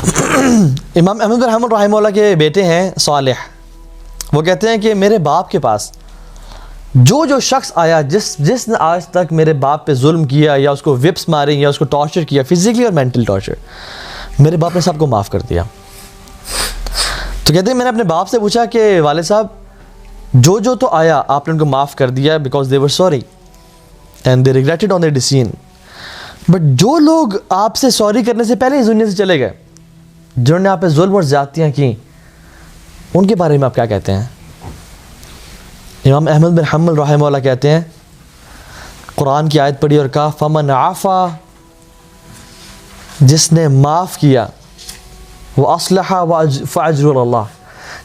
इमाम अहमद रहमतुल्लाह के बेटे हैं सालेह, वो कहते हैं कि मेरे बाप के पास जो शख्स आया जिसने आज तक मेरे बाप पे जुल्म किया या उसको विप्स मारे या उसको टॉर्चर किया, फिजिकली और मेंटल टॉर्चर, मेरे बाप ने सबको माफ़ कर दिया। तो कहते हैं मैंने अपने बाप से पूछा कि वाले साहब जो तो आया आपने उनको माफ़ कर दिया because they were sorry and they regretted on their decision, but जो लोग आपसे सॉरी करने से पहले इस दुनिया से चले गए, जिन्होंने आप पे जुल्म और ज़्यादतियाँ की, उनके बारे में आप क्या कहते हैं? इमाम अहमद बिन हम्बल रहमतुल्लाह कहते हैं, कुरान की आयत पढ़ी और कहा फमन आफ़ा, जिसने माफ़ किया, वो असलहा फ़अज्रुल्लाह,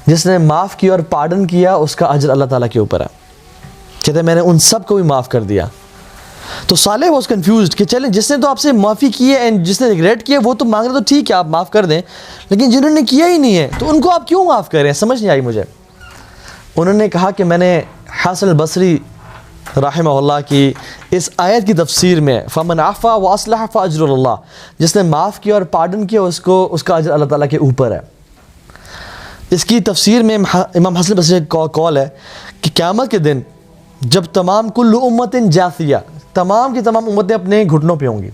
जिसने माफ़ किया और पार्डन किया उसका अजर अल्लाह ताला के ऊपर है। कहते हैं मैंने उन सब को भी माफ़ कर दिया। तो साले वॉज कन्फ्यूज्ड कि चलें जिसने तो आपसे माफ़ी की है एंड जिसने रिग्रेट किया वो तो मांग रहे तो ठीक है आप माफ़ कर दें, लेकिन जिन्होंने किया ही नहीं है तो उनको आप क्यों माफ़ करें? समझ नहीं आई मुझे। उन्होंने कहा कि मैंने हसन बसरी रहमहुल्लाह की इस आयत की तफसीर में फमन आफ़ा व असलह फ़अज्रुल्लाह, जिसने माफ़ किया और पार्डन किया उसको उसका अजर अल्लाह ताला के ऊपर है। इसकी तफसीर में इमाम हसन बसरी का कौल है कि क़यामत के दिन जब तमाम कुल्लु उम्मतिन जासिया, तमाम की तमाम उम्मतें अपने घुटनों पे होंगी,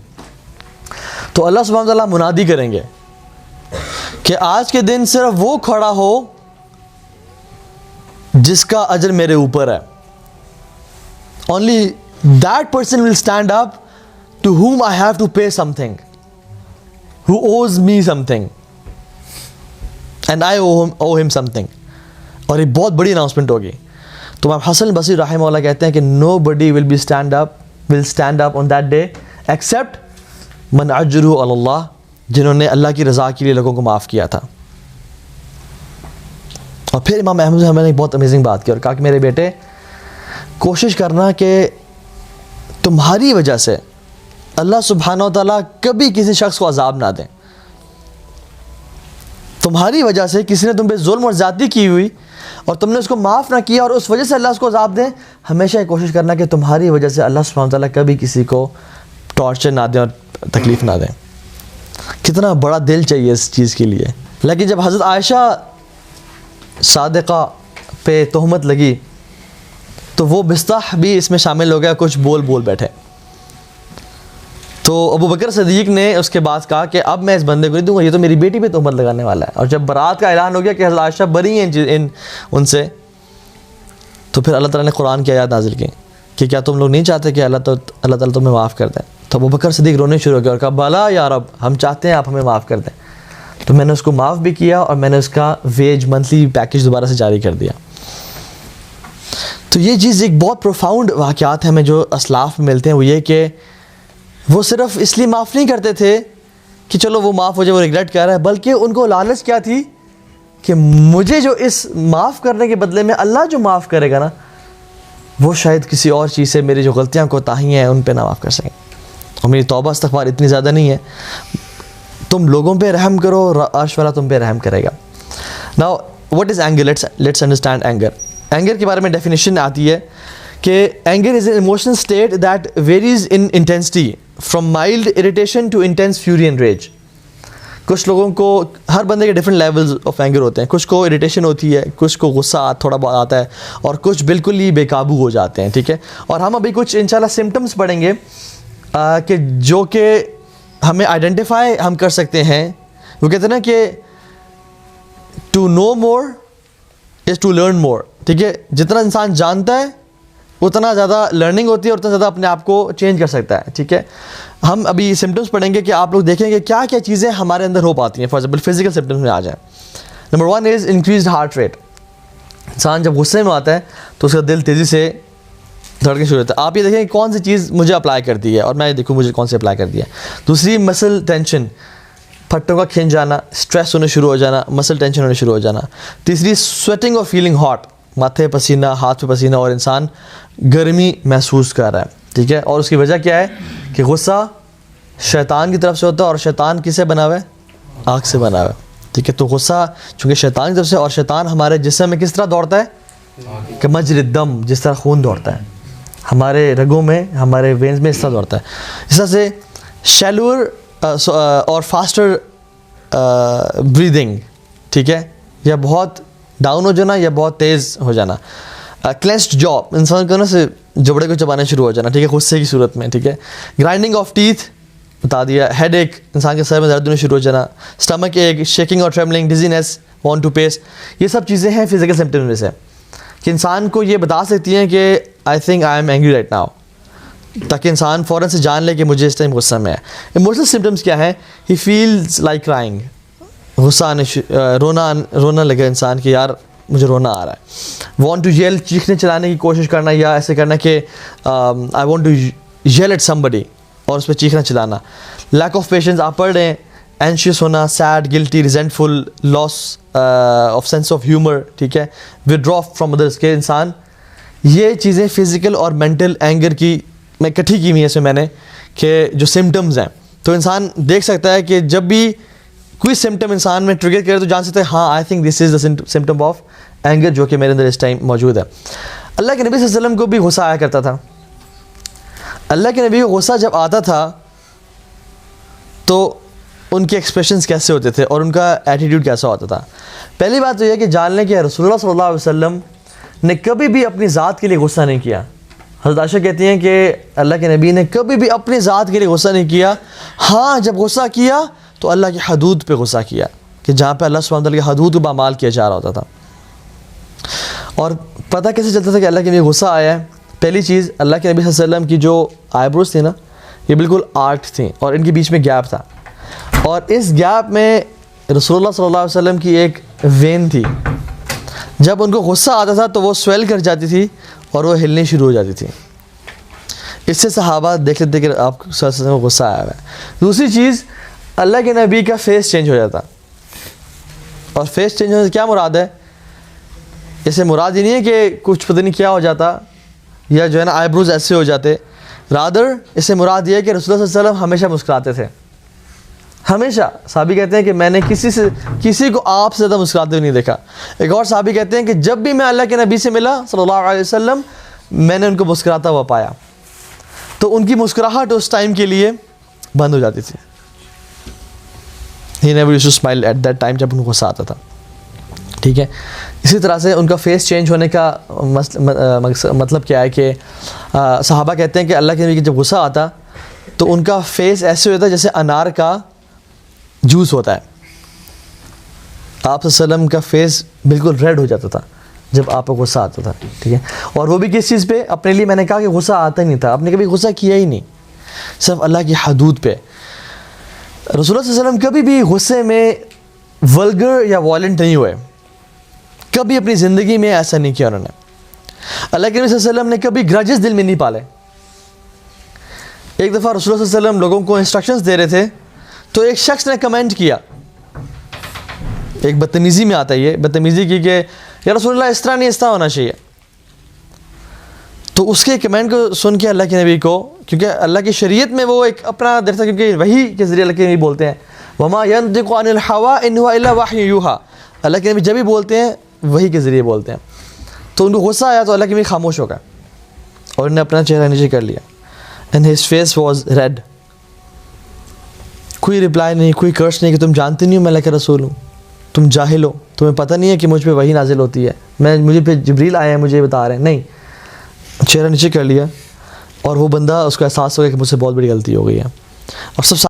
तो अल्लाह सुब्हानहू व तआला मुनादी करेंगे कि आज के दिन सिर्फ वो खड़ा हो जिसका अजर मेरे ऊपर है। Only that person will stand up to whom I have to pay something, who owes me something and I owe him something। और ये बहुत बड़ी अनाउंसमेंट होगी। तो इमाम हसन बसरी रहमतुल्लाह कहते हैं कि nobody will stand up on that day except मन अज्रुहु अल्लाह, जिन्होंने अल्लाह की रज़ा के लिए लोगों को माफ़ किया था। और फिर इमाम अहमद हमने एक बहुत अमेजिंग बात की और कहा कि मेरे बेटे कोशिश करना कि तुम्हारी वजह से अल्लाह सुब्हानहू व तआला कभी किसी शख्स को अज़ाब ना दें। तुम्हारी वजह से किसी ने तुम पे जुल्म और ज़्यादती की हुई और तुमने उसको माफ़ ना किया और उस वजह से अल्लाह उसको अज़ाब दें, हमेशा ये कोशिश करना कि तुम्हारी वजह से अल्लाह सुब्हानहू व तआला कभी किसी को टॉर्चर ना दें और तकलीफ़ ना दें। कितना बड़ा दिल चाहिए इस चीज़ के लिए। लेकिन जब हज़रत आयशा सादिक़ा पे तोहमत लगी तो वो बिस्ताह भी इसमें शामिल हो गया, कुछ बोल बैठे। तो अबू बकर सदीक़ ने उसके बाद कहा कि अब मैं इस बंदे को नहीं दूंगा, ये तो मेरी बेटी पे तोहमत लगाने वाला है। और जब बारात का ऐलान हो गया कि हज़रत आयशा बरी हैं उनसे, तो फिर अल्लाह ताला ने कुरान की आयत नाज़िल की कि क्या तुम लोग नहीं चाहते कि अल्लाह ताला तुम्हें माफ़ कर दें? तो अबू बकर सदीक़ रोने शुरू हो गया और कहा भला या रब, हम चाहते हैं आप हमें माफ़ कर दें। तो मैंने उसको माफ़ भी किया और मैंने उसका वेज मंथली पैकेज दोबारा से जारी कर दिया। तो ये चीज़ एक बहुत प्रोफाउंड वाक़यात है हमें जो असलाफ़ में मिलते हैं, वो ये कि वो सिर्फ़ इसलिए माफ़ नहीं करते थे कि चलो वो माफ़ हो जाए, वो रिग्रेट कर रहा है, बल्कि उनको लालच क्या थी कि मुझे जो इस माफ़ करने के बदले में अल्लाह जो माफ़ करेगा ना, वो शायद किसी और चीज़ से मेरी जो गलतियाँ कोताहियाँ हैं उन पर ना माफ़ कर सकें। और मेरी तौबा इस्तग़फ़ार इतनी ज़्यादा नहीं है, तुम लोगों पे रहम करो, अर्श वाला तुम पे रहम करेगा। Now what is anger? Let's understand anger. Anger के बारे में डेफिनेशन आती है कि anger is an emotional state that varies in intensity from mild irritation to intense fury and rage. कुछ लोगों को, हर बंदे के डिफरेंट लेवल्स ऑफ एंगर होते हैं। कुछ को इरिटेशन होती है, कुछ को गुस्सा थोड़ा बहुत आता है और कुछ बिल्कुल ही बेकाबू हो जाते हैं। ठीक है, और हम अभी कुछ इंशाल्लाह सिम्टम्स पढ़ेंगे कि जो कि हमें आइडेंटिफाई हम कर सकते हैं। वो कहते हैं ना कि to know more is to learn more. ठीक है, जितना इंसान जानता है उतना ज़्यादा लर्निंग होती है और उतना ज़्यादा अपने आप को चेंज कर सकता है। ठीक है, हम अभी सिम्टम्स पढ़ेंगे कि आप लोग देखेंगे क्या क्या चीज़ें हमारे अंदर हो पाती हैं। फॉर एग्जाम्पल फिजिकल सिम्टम्स में आ जाए, number 1 is increased heart rate. इंसान जब गुस्से में आता है तो उसका दिल तेज़ी से धड़कने शुरू होता है। आप ये देखें कौन सी चीज़ मुझे अप्लाई करती है और मैं देखूँ मुझे कौन सी अप्लाई करती है। दूसरी मसल टेंशन, फट्टों का खिंच जाना, स्ट्रेस होने शुरू हो जाना, मसल टेंशन होने शुरू हो जाना। तीसरी स्वेटिंग और फीलिंग हॉट, माथे पसीना, हाथ पे पसीना और इंसान गर्मी महसूस कर रहा है। ठीक है, और उसकी वजह क्या है कि गुस्सा शैतान की तरफ से होता है और शैतान किससे बना हुआ है? आग से बना हुआ है। ठीक है, तो गुस्सा चूँकि शैतान की तरफ से, और शैतान हमारे जिस्म में किस तरह दौड़ता है? कि मजरी दम, जिस तरह खून दौड़ता है हमारे रगों में, हमारे वेन्स में, इस तरह दौड़ता है। इस तरह से शैलोअर और फास्टर ब्रीदिंग, ठीक है, या बहुत डाउन हो जाना या बहुत तेज़ हो जाना, क्लेंस्ड जॉ, इंसान को ना से जबड़े को चबाना शुरू हो जाना, ठीक है, गुस्से की सूरत में, ठीक है, ग्राइंडिंग ऑफ टीथ बता दिया, हेड एक, इंसान के सर में दर्द होना शुरू हो जाना, स्टमक एक, शेकिंग और trembling, dizziness, want to pace, ये सब चीज़ें हैं फिजिकल सिम्टम्स में से कि इंसान को ये बता सकती हैं कि I think I am angry right now, ताकि इंसान फ़ौरन से जान ले कि मुझे इस टाइम गुस्सा में है। इमोशनल सिम्टम्स क्या है? ही फील्स लाइक क्राइंग, गुस्सा आने रोना लगे इंसान कि यार मुझे रोना आ रहा है। वांट टू येल, चीखने चलाने की कोशिश करना या ऐसे करना कि I want to yell at somebody और उस पर चीखना चलाना। लैक ऑफ पेशेंस, आप पढ़ रहे हैं, एंशियस होना, sad, guilty, resentful, loss of sense of humour, ठीक है, विड्रॉ फ्रॉम अदर्स, के इंसान ये चीज़ें फिज़िकल और मेंटल एंगर की मैं इकट्ठी की हुई है इसमें मैंने कि जो सिम्टम्स हैं, तो इंसान देख सकता है कि जब भी कोई सिम्टम इंसान में ट्रिगर करे तो जान सकता है हाँ I think this is the symptom of anger जो कि मेरे अंदर इस टाइम मौजूद है। अल्लाह के नबी सल्लल्लाहु अलैहि वसल्लम को भी गुस्सा आया करता था। अल्लाह के नबी को गुस्सा जब आता था तो उनके एक्सप्रेशंस कैसे होते थे और उनका एटीट्यूड कैसा होता था? पहली बात तो यह कि जान लें कि रसूलुल्लाह सल्लल्लाहु अलैहि वसल्लम ने कभी भी अपनी ज़ात के लिए गुस्सा नहीं किया। हज़रत आयशा कहती हैं कि अल्लाह के नबी ने कभी भी अपनी ज़ात के लिए गुस्सा नहीं किया। हाँ, जब गुस्सा किया तो अल्लाह की हदूद पे गुस्सा किया कि जहाँ पे अल्लाह सुब्हानहू तआला की हदूद को पामाल किया जा रहा होता था। और पता कैसे चलता था कि अल्लाह के नबी गुस्सा आया है? पहली चीज़, अल्लाह के नबी सल्लल्लाहु अलैहि वसल्लम की जो आईब्रोज थी ना, ये बिल्कुल आर्ट थी और इनके बीच में गैप था, और इस गैप में रसूलुल्लाह सल्लल्लाहु अलैहि वसल्लम की एक वेन थी। जब उनको गुस्सा आता था तो वो स्वेल कर जाती थी और वो हिलनी शुरू हो जाती थी। इससे सहाबा देख लेते कि आप सल्लल्लाहु अलैहि वसल्लम को गुस्सा आया है। दूसरी चीज़, अल्लाह के नबी का फेस चेंज हो जाता, और फेस चेंज होने से क्या मुराद है? इससे मुराद ये नहीं है कि कुछ पता नहीं क्या हो जाता या जो है ना आईब्रोज ऐसे हो जाते, रादर इससे मुराद ये है कि रसूलुल्लाह सल्लल्लाहु अलैहि वसल्लम हमेशा मुस्कुराते थे, हमेशा। साहबी कहते हैं कि मैंने किसी को आपसे ज़्यादा मुस्कुराते हुए नहीं देखा। एक और साहबी कहते हैं कि जब भी मैं अल्लाह के नबी से मिला सल्लल्लाहु अलैहि वसल्लम, मैंने उनको मुस्कुराता हुआ पाया, तो उनकी मुस्कुराहट उस टाइम के लिए बंद हो जाती थी। He never used to smile at that time, जब उनको गुस्सा आता था, ठीक है। इसी तरह से उनका फेस चेंज होने का मतलब क्या है कि सहाबा कहते हैं कि अल्लाह के नबी जब गुस्सा आता तो उनका फेस ऐसे होता है जैसे अनार का जूस होता है। आप सल्लम का फेस बिल्कुल रेड हो जाता था जब आपको गुस्सा आता था, ठीक है। और वो भी किस चीज़ पे? अपने लिए मैंने कहा कि गुस्सा आता ही नहीं था, आपने कभी गुस्सा किया ही नहीं, सिर्फ अल्लाह की हदूद पे। रसूलुल्लाह सल्लल्लाहु अलैहि वसल्लम कभी भी गुस्से में वल्गर या वॉयलेंट नहीं हुए, कभी अपनी ज़िंदगी में ऐसा नहीं किया उन्होंने। अल्लाह के नबी सल्लल्लाहु अलैहि वसल्लम ने कभी ग्रजेस दिल में नहीं पाले। एक दफ़ा रसूलुल्लाह सल्लल्लाहु अलैहि वसल्लम लोगों को इंस्ट्रक्शंस दे रहे थे तो एक शख्स ने कमेंट किया, एक बदतमीज़ी में आता है ये, बदतमीज़ी की कि या रसूलुल्लाह इस तरह नहीं, इस तरह होना चाहिए। तो उसके कमेंट को सुन के अल्लाह के नबी को, क्योंकि अल्लाह की शरीयत में वो एक अपना देर था, क्योंकि वही के ज़रिए अल्लाह के नबी बोलते हैं, वमा यंतिक़ु अनिल हवा इन हुवा इल्ला वह्युन यूहा। अल्लाह के नबी जब भी बोलते हैं वही के ज़रिए बोलते हैं। तो उनको गुस्सा आया तो अल्लाह के नबी खामोश हो गए और उन्होंने अपना चेहरा नीचे कर लिया, and his face was red. कोई रिप्लाई नहीं, कोई कर्स नहीं कि तुम जानते नहीं हो मैं अल्लाह का रसूल हूँ, तुम जाहिल हो, तुम्हें पता नहीं है कि मुझ पे वही नाजिल होती है, मुझे पे जिब्रील आए हैं मुझे बता रहे हैं, नहीं। चेहरा नीचे कर लिया और वो बंदा, उसको एहसास हो गया कि मुझसे बहुत बड़ी गलती हो गई है। अब सब